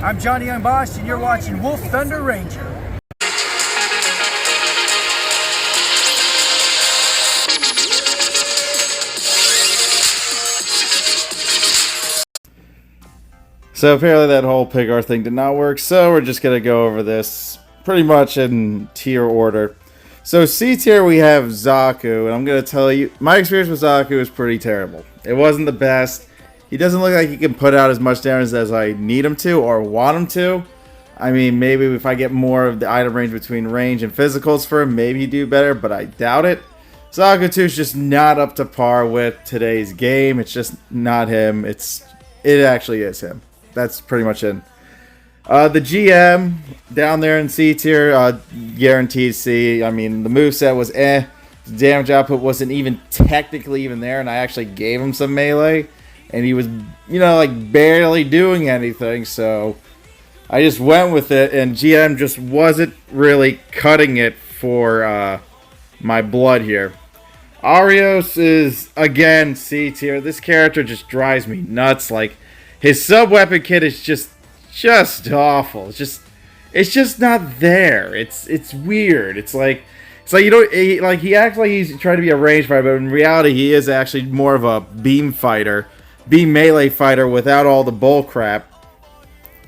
I'm Johnny Young Bosch, and you're watching Wolf Thunder Ranger. So apparently that whole Pigar thing did not work, so we're just going to go over this pretty much in tier order. So C tier we have Zaku, and I'm going to tell you, my experience with Zaku is pretty terrible. It wasn't the best. He doesn't look like he can put out as much damage as I need him to or want him to. I mean, maybe if I get more of the item range between range and physicals for him, maybe he'd do better, but I doubt it. Zaku 2 is just not up to par with today's game. It's just not him. It actually is him. That's pretty much it. The GM down there in C tier, guaranteed C. I mean, the moveset was eh. The damage output wasn't even technically even there, and I actually gave him some melee. And he was, like barely doing anything, so I just went with it, and GM just wasn't really cutting it for my blood here. Arios is, again, C tier. This character just drives me nuts. Like, his sub-weapon kit is just awful. It's just not there. It's weird. It's like he acts like he's trying to be a range fighter, but in reality he is actually more of a beam melee fighter without all the bull crap.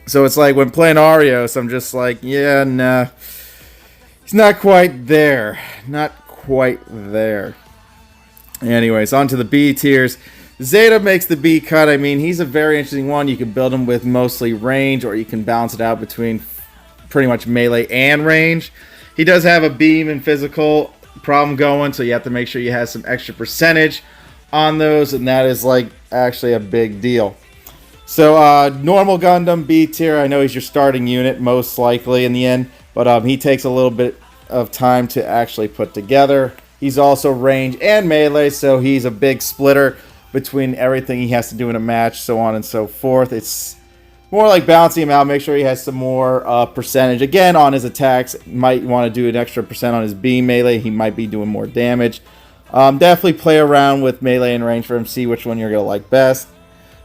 So it's like when playing Arios, I'm just like, yeah, nah. He's not quite there. Not quite there. Anyways, on to the B tiers. Zeta makes the B cut. I mean, he's a very interesting one. You can build him with mostly range, or you can balance it out between pretty much melee and range. He does have a beam and physical problem going, so you have to make sure you have some extra percentage on those, and that is like actually a big deal. So normal Gundam B tier. I know he's your starting unit most likely in the end, but he takes a little bit of time to actually put together. He's also range and melee, so he's a big splitter between everything he has to do in a match, so on and so forth. It's more like balancing him out, make sure he has some more percentage. Again, on his attacks, might want to do an extra percent on his beam melee. He might be doing more damage. Definitely play around with melee and range for him, see which one you're going to like best.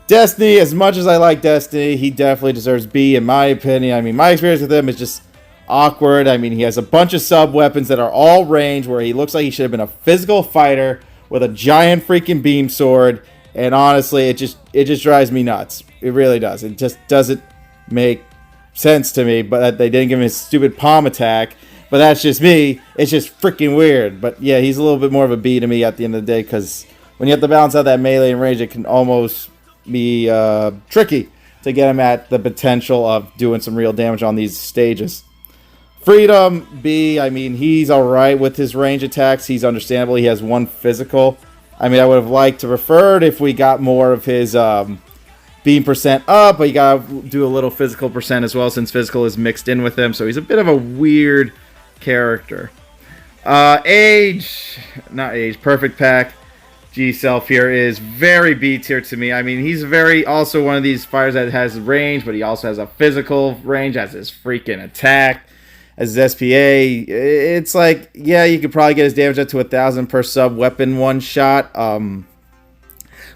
Destiny, as much as I like Destiny, he definitely deserves B in my opinion. I mean, my experience with him is just awkward. I mean, he has a bunch of sub-weapons that are all range, where he looks like he should have been a physical fighter with a giant freaking beam sword, and honestly, it just drives me nuts. It really does. It just doesn't make sense to me, but they didn't give him his stupid palm attack, but that's just me. It's just freaking weird. But yeah, he's a little bit more of a B to me at the end of the day, because when you have to balance out that melee and range, it can almost be tricky to get him at the potential of doing some real damage on these stages. Freedom B, I mean, he's alright with his range attacks. He's understandable. He has one physical. I mean, I would have liked to preferred if we got more of his beam percent up, but you gotta do a little physical percent as well, since physical is mixed in with him. So he's a bit of a weird character. Perfect Pack G-Self here is very B tier to me. I mean, he's also one of these fighters that has range, but he also has a physical range as his freaking attack. As his SPA, it's like, yeah, you could probably get his damage up to 1,000 per sub-weapon one shot. But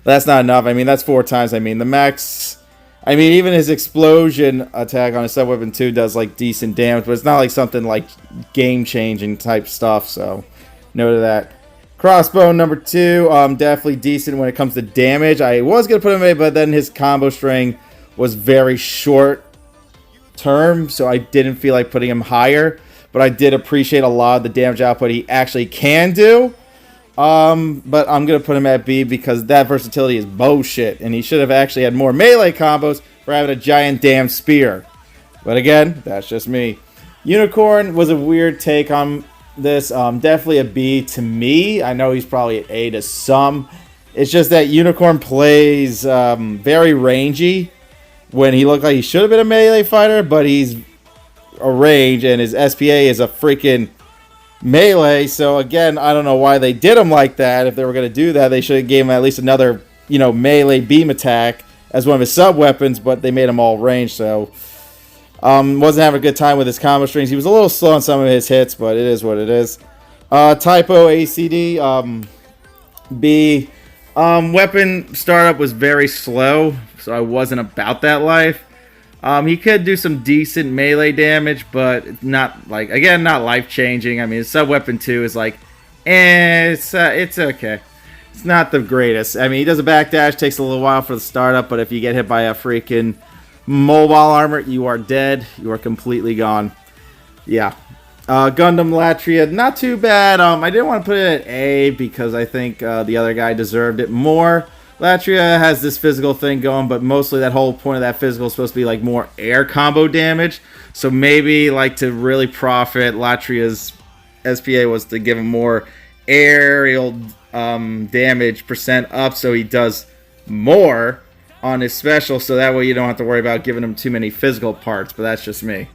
that's not enough. I mean, that's 4 times. I mean, the max... I mean, even his explosion attack on his sub-weapon 2 does, like, decent damage. But it's not like something, like, game-changing type stuff. So, note of that. Crossbow number 2, definitely decent when it comes to damage. I was going to put him in, but then his combo string was very short term, so I didn't feel like putting him higher, but I did appreciate a lot of the damage output he actually can do. But I'm gonna put him at B because that versatility is bullshit, and he should have actually had more melee combos for having a giant damn spear. But again, that's just me. Unicorn was a weird take on this. Definitely a B to me. I know he's probably an A to some. It's just that Unicorn plays very rangy, when he looked like he should have been a melee fighter, but he's a range, and his SPA is a freaking melee. So again, I don't know why they did him like that. If they were going to do that, they should have gave him at least another, melee beam attack as one of his sub-weapons, but they made him all range, so wasn't having a good time with his combo strings. He was a little slow on some of his hits, but it is what it is. Typo ACD, B. Weapon startup was very slow, so I wasn't about that life. He could do some decent melee damage, but not like, again, not life changing. I mean, his sub weapon 2 is like, it's okay. It's not the greatest. I mean, he does a backdash, takes a little while for the startup, but if you get hit by a freaking mobile armor, you are dead. You are completely gone. Yeah. Gundam Latria, not too bad. I didn't want to put it at A because I think the other guy deserved it more. Latria has this physical thing going, but mostly that whole point of that physical is supposed to be like more air combo damage. So maybe like to really profit, Latria's SPA was to give him more aerial damage percent up, so he does more on his special, so that way you don't have to worry about giving him too many physical parts, but that's just me.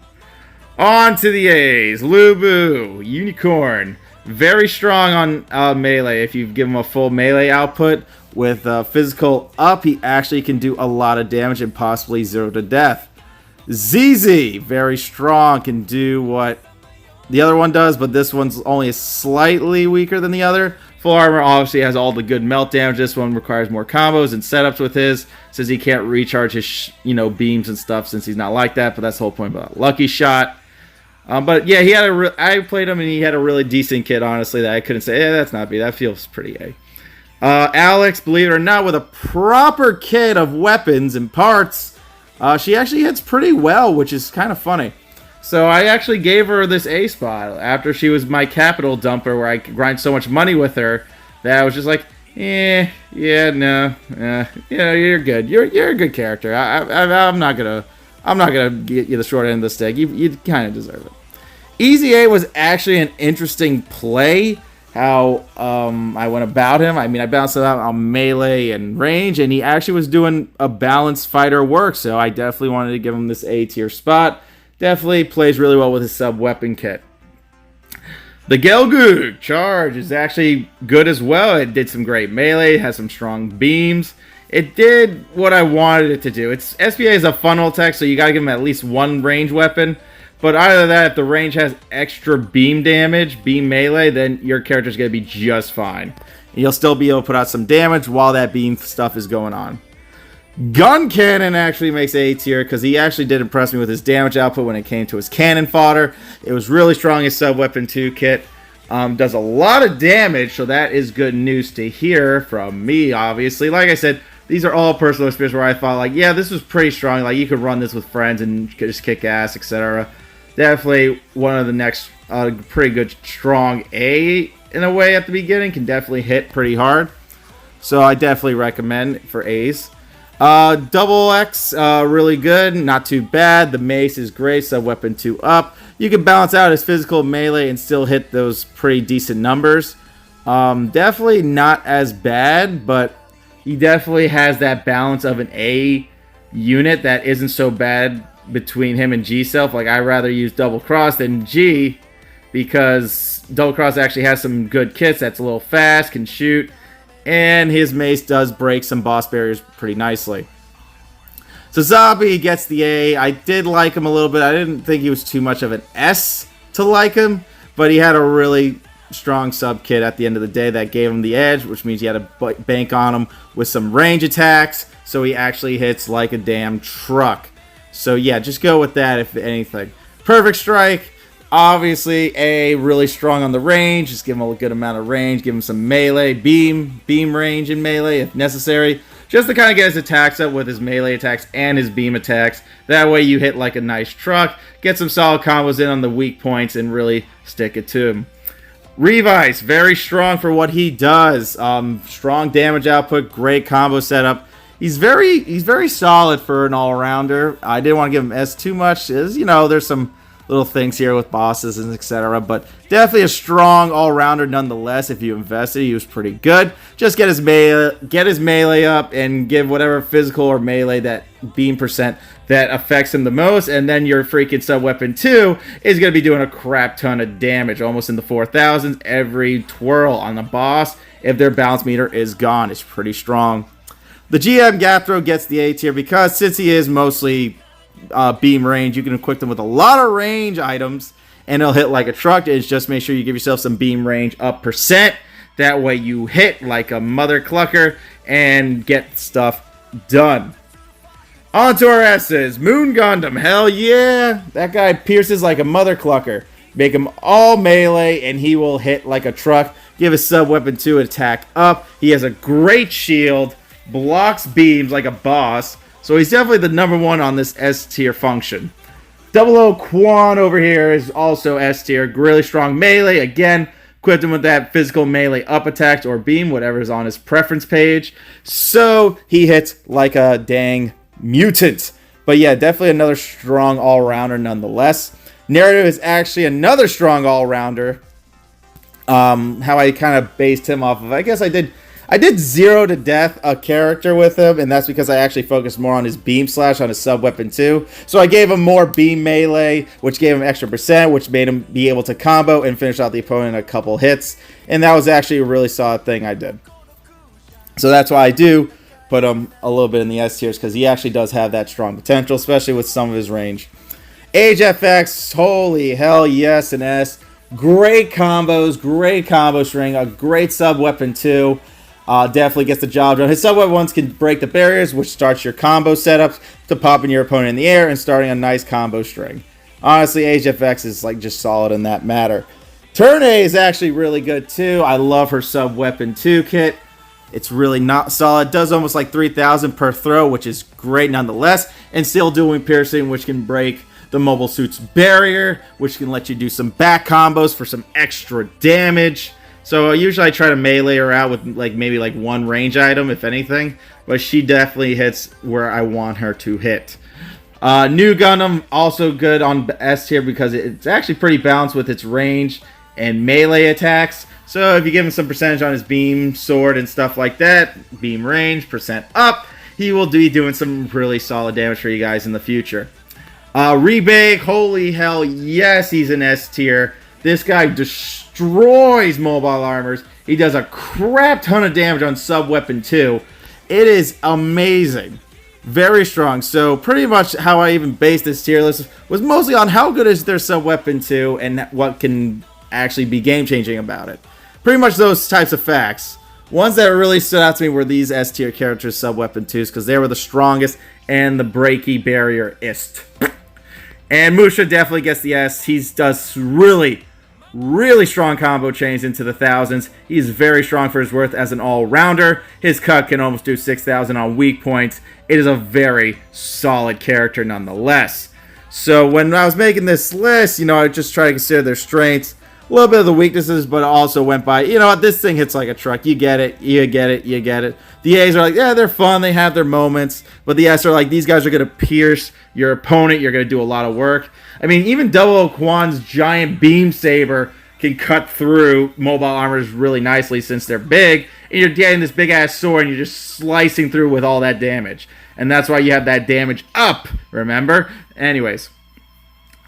On to the A's. Lubu Unicorn, very strong on melee. If you give him a full melee output with physical up, he actually can do a lot of damage and possibly 0 to death. ZZ, very strong, can do what the other one does, but this one's only slightly weaker than the other. Full armor obviously has all the good melt damage. This one requires more combos and setups with his, since he can't recharge his beams and stuff since he's not like that. But that's the whole point about Lucky Shot. But yeah, he had I played him and he had a really decent kit. Honestly, that I couldn't say, that's not B. That feels pretty A. Alex, believe it or not, with a proper kit of weapons and parts, she actually hits pretty well, which is kind of funny. So I actually gave her this A spot after she was my capital dumper, where I could grind so much money with her that I was just like, yeah, no, you're good. You're a good character. I'm not gonna get you the short end of the stick. You kind of deserve it. Easy A was actually an interesting play. How I went about him. I mean, I bounced him out on melee and range, and he actually was doing a balanced fighter work. So I definitely wanted to give him this A tier spot. Definitely plays really well with his sub-weapon kit. The Gelgoog Charge is actually good as well. It did some great melee, has some strong beams. It did what I wanted it to do. Its SPA is a funnel tech, so you gotta give him at least one range weapon. But either of that, if the range has extra beam damage, beam melee, then your character's gonna be just fine. And you'll still be able to put out some damage while that beam stuff is going on. Gun Cannon actually makes A tier because he actually did impress me with his damage output when it came to his cannon fodder. It was really strong. His sub-weapon 2 kit does a lot of damage, so that is good news to hear from me, obviously. Like I said, these are all personal experiences where I thought, like, yeah, this was pretty strong. Like, you could run this with friends and just kick ass, etc. Definitely one of the next pretty good, strong A in a way at the beginning. Can definitely hit pretty hard. So I definitely recommend for A's. Double X, really good, not too bad. The mace is great, sub-weapon 2 up. You can balance out his physical melee and still hit those pretty decent numbers. Definitely not as bad, but he definitely has that balance of an A unit that isn't so bad between him and G self. Like, I'd rather use Double Cross than G, because Double Cross actually has some good kits that's a little fast, can shoot, and his mace does break some boss barriers pretty nicely. So Zabi gets the A. I did like him a little bit. I didn't think he was too much of an S to like him, but he had a really strong sub kit at the end of the day that gave him the edge, which means you had to bank on him with some range attacks, so he actually hits like a damn truck. So yeah, just go with that if anything. Perfect Strike, obviously A, really strong on the range. Just give him a good amount of range. Give him some melee, beam range and melee if necessary. Just to kind of get his attacks up with his melee attacks and his beam attacks. That way you hit like a nice truck. Get some solid combos in on the weak points and really stick it to him. Revice, very strong for what he does. Strong damage output, great combo setup. He's very solid for an all-rounder. I didn't want to give him S too much, as there's some little things here with bosses and etc. But definitely a strong all-rounder nonetheless. If you invested, he was pretty good. Just get his melee up and give whatever physical or melee that beam percent that affects him the most, and then your freaking sub-weapon 2 is going to be doing a crap ton of damage, almost in the 4,000s every twirl on the boss. If their balance meter is gone, it's pretty strong. The GM Gathro gets the A tier because since he is mostly beam range, you can equip them with a lot of range items and he'll hit like a truck. It's just make sure you give yourself some beam range up percent. That way you hit like a mother clucker and get stuff done. On to our S's. Moon Gundam. Hell yeah. That guy pierces like a mother clucker. Make him all melee, and he will hit like a truck. Give his sub-weapon 2 attack up. He has a great shield. Blocks beams like a boss. So he's definitely the number 1 on this S tier function. 00 Quan over here is also S tier. Really strong melee. Again, equipped him with that physical melee up attack or beam, whatever is on his preference page. So he hits like a dang mutant. But yeah, definitely another strong all-rounder nonetheless. Narrative is actually another strong all-rounder. How I kind of based him off of, I guess I did 0 to death a character with him, and that's because I actually focused more on his beam slash on his sub-weapon too. So I gave him more beam melee, which gave him extra percent, which made him be able to combo and finish out the opponent in a couple hits. And that was actually a really solid thing I did. So that's why I do put him a little bit in the S tiers, because he actually does have that strong potential, especially with some of his range. Age FX, holy hell yes, an S. Great combos, great combo string, a great sub-weapon too. Definitely gets the job done. His sub-weapon ones can break the barriers, which starts your combo setups to popping your opponent in the air and starting a nice combo string. Honestly, Age FX is like just solid in that matter. Turn A is actually really good too. I love her sub-weapon 2 kit. It's really not solid. Does almost like 3,000 per throw, which is great nonetheless. And still doing piercing, which can break the mobile suit's barrier, which can let you do some back combos for some extra damage. So usually I try to melee her out with maybe one range item, if anything. But she definitely hits where I want her to hit. New Gundam, also good on S tier because it's actually pretty balanced with its range and melee attacks. So if you give him some percentage on his beam, sword, and stuff like that, beam range, percent up, he will be doing some really solid damage for you guys in the future. Rebake, holy hell, yes, he's an S tier. This guy destroys mobile armors. He does a crap ton of damage on sub-weapon 2. It is amazing. Very strong. So pretty much how I even based this tier list was mostly on how good is their sub-weapon 2 and what can actually be game-changing about it. Pretty much those types of facts. Ones that really stood out to me were these S tier characters, sub-weapon 2s, because they were the strongest and the breaky barrier-ist. And Musha definitely gets the S. He does really strong combo chains into the thousands. He's very strong for his worth as an all-rounder. His cut can almost do 6,000 on weak points. It is a very solid character nonetheless. So when I was making this list, I just try to consider their strengths, a little bit of the weaknesses, but also went by, what, this thing hits like a truck. You get it, you get it, you get it. The A's are like, yeah, they're fun, they have their moments. But the S are like, these guys are going to pierce your opponent, you're going to do a lot of work. I mean, even 00 Quan's giant beam saber can cut through mobile armors really nicely since they're big. And you're getting this big-ass sword and you're just slicing through with all that damage. And that's why you have that damage up, remember? Anyways.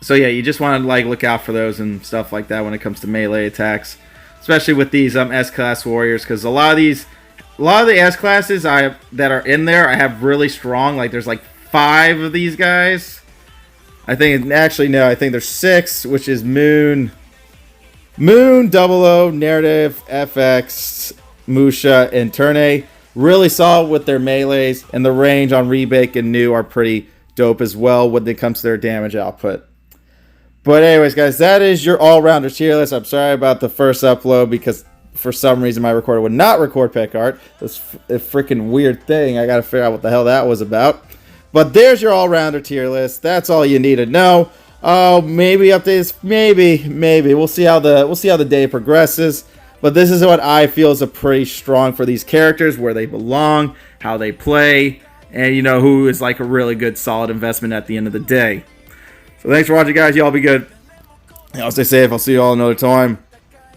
So yeah, you just want to look out for those and stuff like that when it comes to melee attacks, especially with these S-class warriors, because a lot of the S-classes that are in there I have really strong. There's 5 of these guys. I think there's 6, which is Moon, 00, Narrative, FX, Musha, and Turn A. Really solid with their melees, and the range on Rebake and New are pretty dope as well when it comes to their damage output. But anyways, guys, that is your all-rounder tier list. I'm sorry about the first upload because for some reason my recorder would not record pick art. That's a freaking weird thing. I got to figure out what the hell that was about. But there's your all-rounder tier list. That's all you need to know. Oh, maybe updates. Maybe. We'll see how the day progresses. But this is what I feel is a pretty strong for these characters, where they belong, how they play, and who is a really good, solid investment at the end of the day. So thanks for watching, guys. Y'all be good. Y'all stay safe. I'll see you all another time.